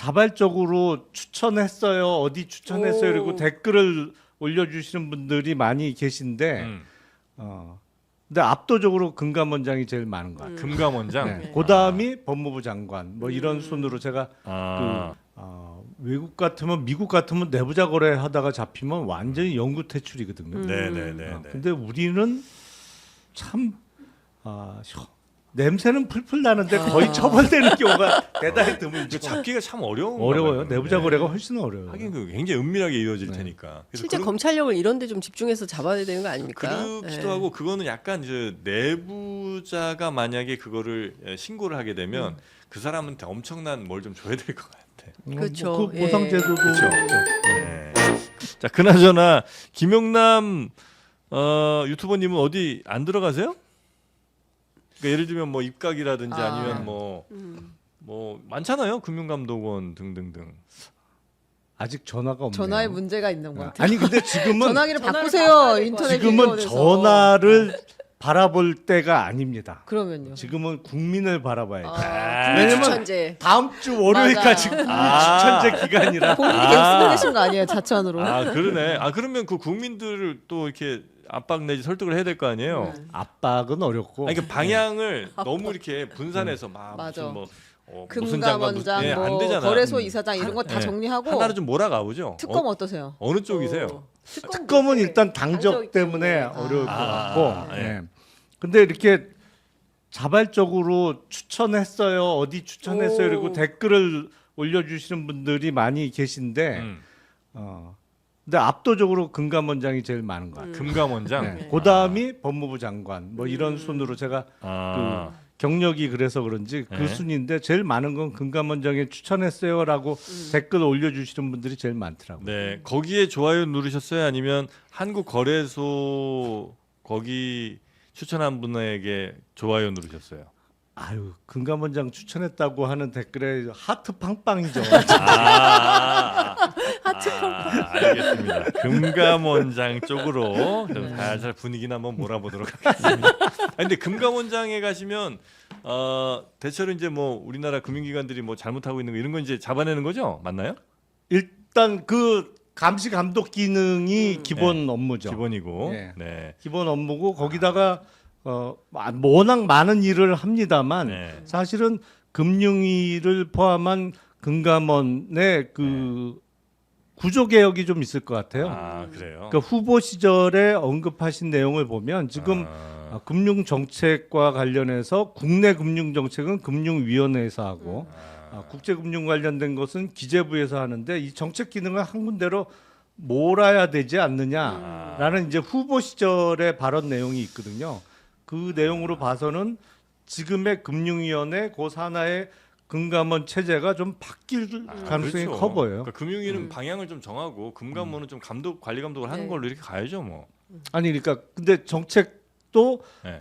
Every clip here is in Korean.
자발적으로 추천했어요. 어디 추천했어요. 그리고 댓글을 올려주시는 분들이 많이 계신데 근데 압도적으로 금감원장이 제일 많은 것 같아요. 금감원장. 네. 그다음이 법무부 장관 뭐 이런 순으로 제가 외국 같으면 미국 같으면 내부자 거래하다가 잡히면 완전히 영구 퇴출이거든요. 네네네. 근데 우리는 참 냄새는 풀풀 나는데 거의 처벌되는 경우가 대단히 드물죠. 잡기가 참 어려워요. 내부자 거래가 훨씬 어려워요. 하긴 그 굉장히 은밀하게 이루어질 테니까. 그래서 실제 검찰력을 이런 데 좀 집중해서 잡아야 되는 거 아닙니까? 그렇기도 하고 그거는 약간 이제 내부자가 만약에 그거를 신고를 하게 되면 그 사람한테 엄청난 뭘 좀 줘야 될 것 같아. 그렇죠. 그 보상제도도 그렇죠. 네. 자, 그나저나 김영남 유튜버님은 어디 안 들어가세요? 그러니까 예를 들면 뭐 입각이라든지 아니면 뭐 많잖아요. 금융감독원 등등등. 아직 전화가 없네요. 전화에 문제가 있는 것 같아요. 아니 근데 지금은 전화기를 바꾸세요. 인터넷 지금은 비교원에서. 전화를 바라볼 때가 아닙니다. 그러면요. 지금은 국민을 바라봐야죠. 국민 추천제. 다음 주 월요일까지 국민 추천제 기간이라. 본인이 계속 쓰고 계신 거 아니에요, 자천으로. 그러네. 그러면 그 국민들을 또 이렇게 압박 내지 설득을 해야 될 거 아니에요. 압박은 어렵고. 아니, 그 방향을 너무 이렇게 분산해서 막 맞아. 무슨 뭐 무슨 장관 금감원장, 안 뭐 되잖아. 거래소 이사장 이런 거 다 네. 정리하고 하나를 좀 몰아가보죠. 특검 어떠세요? 어느 쪽이세요? 특검은 일단 당적 당적 때문에 때문에. 어려울 것 같고. 네. 네. 근데 이렇게 자발적으로 추천했어요. 어디 추천했어요. 그리고 댓글을 올려주시는 분들이 많이 계신데 근데 압도적으로 금감원장이 제일 많은 것 같아요. 금감원장. 네. 그다음이 법무부 장관 뭐 이런 순으로 제가 경력이 그래서 그런지 그 네. 순인데 제일 많은 건 금감원장에 추천했어요라고 댓글 올려주시는 분들이 제일 많더라고요. 네, 거기에 좋아요 누르셨어요? 아니면 한국거래소 거기 추천한 분에게 좋아요 누르셨어요? 아유 금감원장 추천했다고 하는 댓글에 하트 팡팡이죠. 알겠습니다. 금감원장 쪽으로 좀 살살 분위기나 한번 몰아보도록 하겠습니다. 근데 금감원장에 가시면 대체로 이제 뭐 우리나라 금융기관들이 뭐 잘못하고 있는 거 이런 건 이제 잡아내는 거죠? 맞나요? 일단 그 감시 감독 기능이 기본 업무죠. 기본이고. 네. 네. 기본 업무고 거기다가 워낙 많은 일을 합니다만 네. 사실은 금융위를 포함한 금감원의 그 구조 개혁이 좀 있을 것 같아요. 그래요. 그러니까 후보 시절에 언급하신 내용을 보면 지금 금융 정책과 관련해서 국내 금융 정책은 금융위원회에서 하고 국제 금융 관련된 것은 기재부에서 하는데 이 정책 기능을 한 군데로 몰아야 되지 않느냐라는 이제 후보 시절의 발언 내용이 있거든요. 그 내용으로 봐서는 지금의 금융위원회 그 산하의 금감원 체제가 좀 바뀔 가능성이 그렇죠. 커 보여요. 그러니까 금융위는 방향을 좀 정하고 금감원은 좀 관리 감독을 하는 네. 걸로 이렇게 가야죠, 뭐. 아니 그러니까 근데 정책도 네.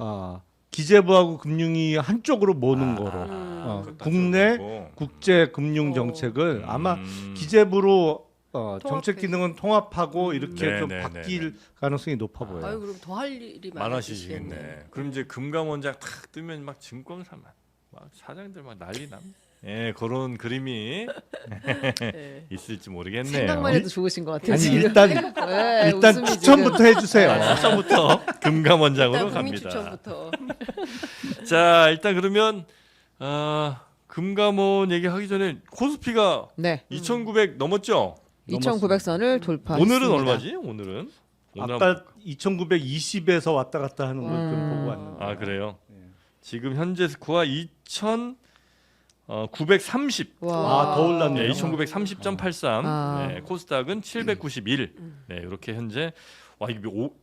기재부하고 금융위 한쪽으로 모는 거로 그것도 국내 그렇고. 국제 금융 정책을 아마 기재부로 정책 기능은 통합하고 이렇게 좀 네, 네, 바뀔 가능성이 높아 보여요. 아유 그럼 더 할 일이 많아지시겠네. 많아지시겠네. 그럼 이제 금감원장 탁 뜨면 막 증권사만 막 사장들 막 난리 남. 예, 그런 그림이 네. 있을지 모르겠네요. 생각만 해도 좋으신 것 같아요. 아니 지금. 일단 네, 웃음이 추천부터 해주세요. 추천부터 금감원장으로 일단 국민 갑니다. 추천부터. 자, 일단 그러면 금감원 얘기하기 전에 코스피가 네, 2,900 넘었죠? 2,900선을 돌파했습니다. 오늘은 얼마지? 오늘은 아까 2,920에서 왔다 갔다 하는 걸 좀 보고 왔는데. 그래요. 지금 현재 스코어 2,930. 와. 더 올랐네요. 네, 2,930.83. 아. 네, 코스닥은 791. 네, 이렇게 현재 이게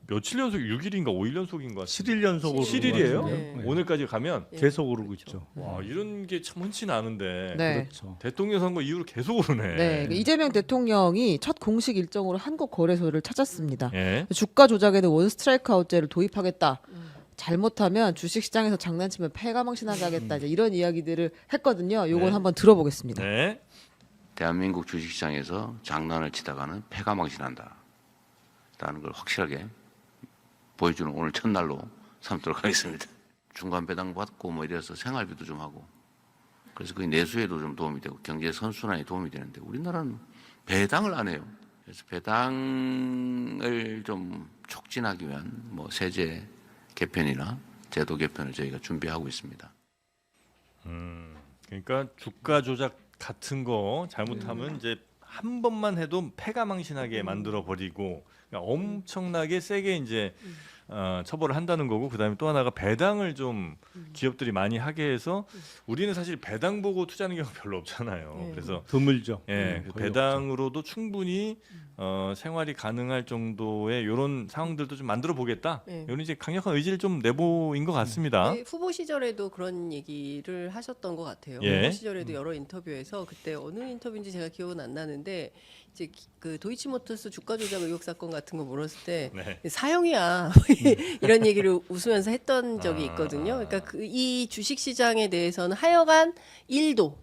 며칠 연속 6일인가 5일 연속인가? 7일 연속으로 7일이에요? 네. 오늘까지 가면 계속 오르고 있죠. 와, 이런 게 참 흔치 않은데. 네. 그렇죠. 대통령 선거 이후로 계속 오르네. 네, 이재명 대통령이 첫 공식 일정으로 한국 거래소를 찾았습니다. 예. 주가 조작에는 원 스트라이크 아웃제를 도입하겠다. 잘못하면 주식 시장에서 장난치면 패가망신하게 하겠다. 이제 이런 이야기들을 했거든요. 요건 네. 한번 들어보겠습니다. 네. 대한민국 주식시장에서 장난을 치다가는 패가 망신한다 라는 걸 확실하게 보여주는 오늘 첫날로 삼도록 하겠습니다. 중간 배당 받고 뭐 이래서 생활비도 좀 하고 그래서 그 내수에도 좀 도움이 되고 경제 선순환에 도움이 되는데 우리나라는 배당을 안 해요. 그래서 배당을 좀 촉진하기 위한 뭐 세제 개편이나 제도 개편을 저희가 준비하고 있습니다. 그러니까 주가 조작 같은 거 잘못하면 이제 한 번만 해도 패가망신하게 만들어 버리고 그러니까 엄청나게 세게 이제 처벌을 한다는 거고 그다음에 또 하나가 배당을 좀 기업들이 많이 하게 해서 우리는 사실 배당 보고 투자하는 경우가 별로 없잖아요. 그래서 드물죠. 예, 거의 배당으로도 충분히 생활이 가능할 정도의 이런 상황들도 좀 만들어 보겠다. 네. 이런 이제 강력한 의지를 좀 내보인 것 같습니다. 네, 후보 시절에도 그런 얘기를 하셨던 것 같아요. 예. 후보 시절에도 여러 인터뷰에서 그때 어느 인터뷰인지 제가 기억은 안 나는데 이제 그 도이치모터스 주가 조작 의혹 사건 같은 거 물었을 때 네. 사형이야 이런 얘기를 웃으면서 했던 적이 있거든요. 그러니까 이 주식 시장에 대해서는 하여간 일도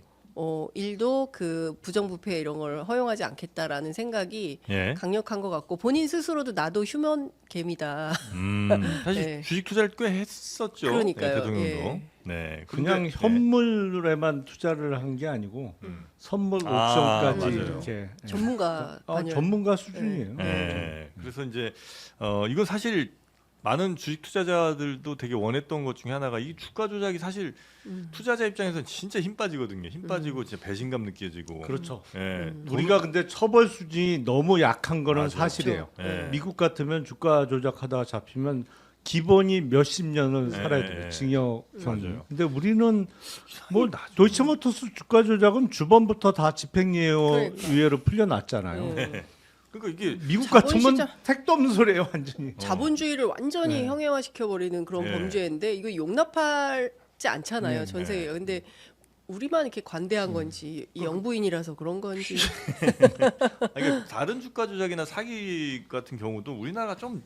그 부정부패 이런 걸 허용하지 않겠다라는 생각이 예. 강력한 것 같고 본인 스스로도 나도 휴먼 개미다. 사실 네. 주식 투자를 꽤 했었죠. 그러니까요. 예, 대통령도. 예. 네. 그냥 근데, 현물에만 투자를 한 게 아니고 선물 아, 옵션까지 맞아요. 이렇게 전문가 반열. 전문가 수준이에요. 예. 예. 그래서 이제 이건 사실 많은 주식 투자자들도 되게 원했던 것 중에 하나가 이 주가 조작이 사실 투자자 입장에서는 진짜 힘 빠지거든요. 힘 빠지고 진짜 배신감 느껴지고. 그렇죠. 예. 우리가 근데 처벌 수준이 너무 약한 거는 맞아. 사실이에요. 예. 미국 같으면 주가 조작하다가 잡히면 기본이 몇십 년을 살아야 돼요. 예. 징역형. 맞아요. 근데 우리는 뭐 도이치모터스 주가 조작은 주범부터 다 집행유예로 풀려났잖아요. 네. 그러니까 이게 미국 자본 같으면 시장- 택도 없는 소리예요, 완전히. 자본주의를 완전히 형해화시켜 버리는 그런 네. 범죄인데 이거 용납하지 않잖아요, 네. 전 세계가. 근데 우리만 이렇게 관대한 건지 이 영부인이라서 그런 건지. 그러니까 다른 주가 조작이나 사기 같은 경우도 우리나라가 좀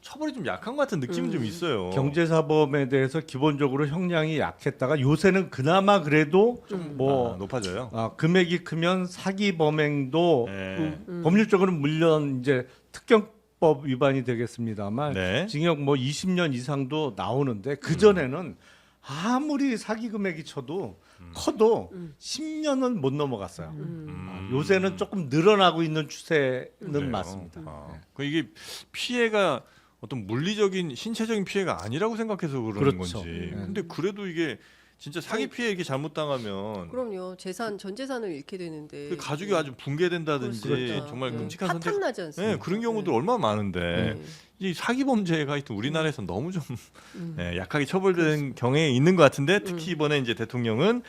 처벌이 좀 약한 것 같은 느낌이 좀 있어요. 경제사범에 대해서 기본적으로 형량이 약했다가 요새는 그나마 그래도 뭐 높아져요. 금액이 크면 사기 범행도 네. 법률적으로 물론 이제 특경법 위반이 되겠습니다만 네. 징역 뭐 20년 이상도 나오는데 그 전에는 아무리 사기 금액이 커도 10년은 못 넘어갔어요. 요새는 조금 늘어나고 있는 추세는 그래요. 맞습니다. 그 이게 피해가 어떤 물리적인 신체적인 피해가 아니라고 생각해서 그러는 그렇죠. 건지. 근데 그래도 이게 진짜 사기 피해 이렇게 잘못당하면 그럼요. 전 재산을 잃게 되는데. 그 가족이 아주 붕괴된다든지 그렇습니다. 정말 네. 끔찍한 선택. 파탄나지 않습니까? 네, 그런 경우도 얼마나 많은데 네. 이 사기 범죄가 하여튼 우리나라에서 너무 좀 약하게 처벌된 경향이 있는 것 같은데 특히 이번에 이제 대통령은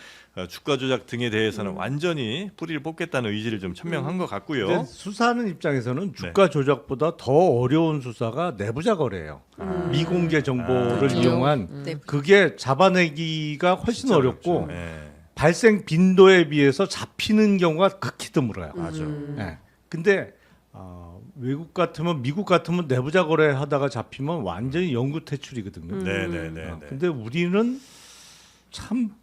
주가 조작 등에 대해서는 완전히 뿌리를 뽑겠다는 의지를 좀 천명한 것 같고요. 근데 수사하는 입장에서는 주가 조작보다 더 어려운 수사가 내부자 거래예요. 미공개 정보를 그렇죠. 이용한 네. 그게 잡아내기가 훨씬 진짜 어렵고 어렵죠. 네. 발생 빈도에 비해서 잡히는 경우가 극히 드물어요. 맞아. 예. 근데 외국 같으면 미국 같으면 내부자 거래하다가 잡히면 완전히 영구 퇴출이거든요. 네네네. 근데 우리는 참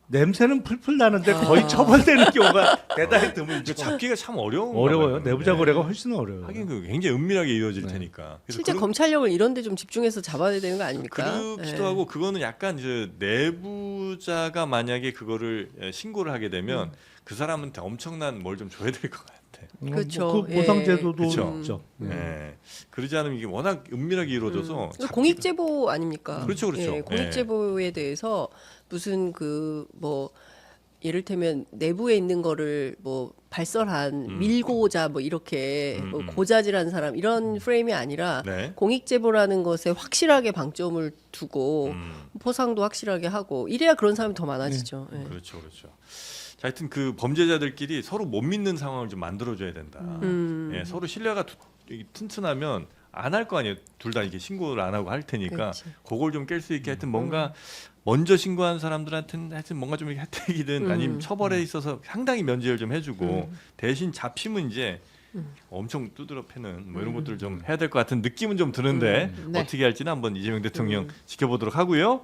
냄새는 풀풀 나는데 거의 처벌되는 경우가 대단히 드물죠. 잡기가 참 어려워요. 내부자 거래가 훨씬 어려워요. 하긴 그 굉장히 은밀하게 이루어질 테니까. 그래서 실제 검찰력을 이런 데 좀 집중해서 잡아야 되는 거 아닙니까? 그렇기도 네. 하고 그거는 약간 이제 내부자가 만약에 그거를 신고를 하게 되면 그 사람한테 엄청난 뭘 좀 줘야 될 것 같아. 그렇죠. 그 보상제도도 그렇죠. 있죠. 네. 그러지 않으면 이게 워낙 은밀하게 이루어져서 이거 공익제보 아닙니까? 그렇죠, 그렇죠. 예, 공익제보에 대해서 무슨 뭐 예를 들면 내부에 있는 거를 뭐 발설한 밀고자 뭐 이렇게 뭐 고자질한 사람 이런 프레임이 아니라 네. 공익제보라는 것에 확실하게 방점을 두고 포상도 확실하게 하고 이래야 그런 사람이 더 많아지죠. 예. 그렇죠, 그렇죠. 자, 하여튼 그 범죄자들끼리 서로 못 믿는 상황을 좀 만들어줘야 된다. 예, 서로 신뢰가 튼튼하면 안 할 거 아니에요. 둘 다 이렇게 신고를 안 하고 할 테니까 그치. 그걸 좀 깰 수 있게 하여튼 뭔가 먼저 신고한 사람들한테는 하여튼 뭔가 좀 혜택이든 아니면 처벌에 있어서 상당히 면제를 좀 해주고 대신 잡히면 이제 엄청 두드러 패는 뭐 이런 것들을 좀 해야 될 것 같은 느낌은 좀 드는데 네. 어떻게 할지는 한번 이재명 대통령 지켜보도록 하고요.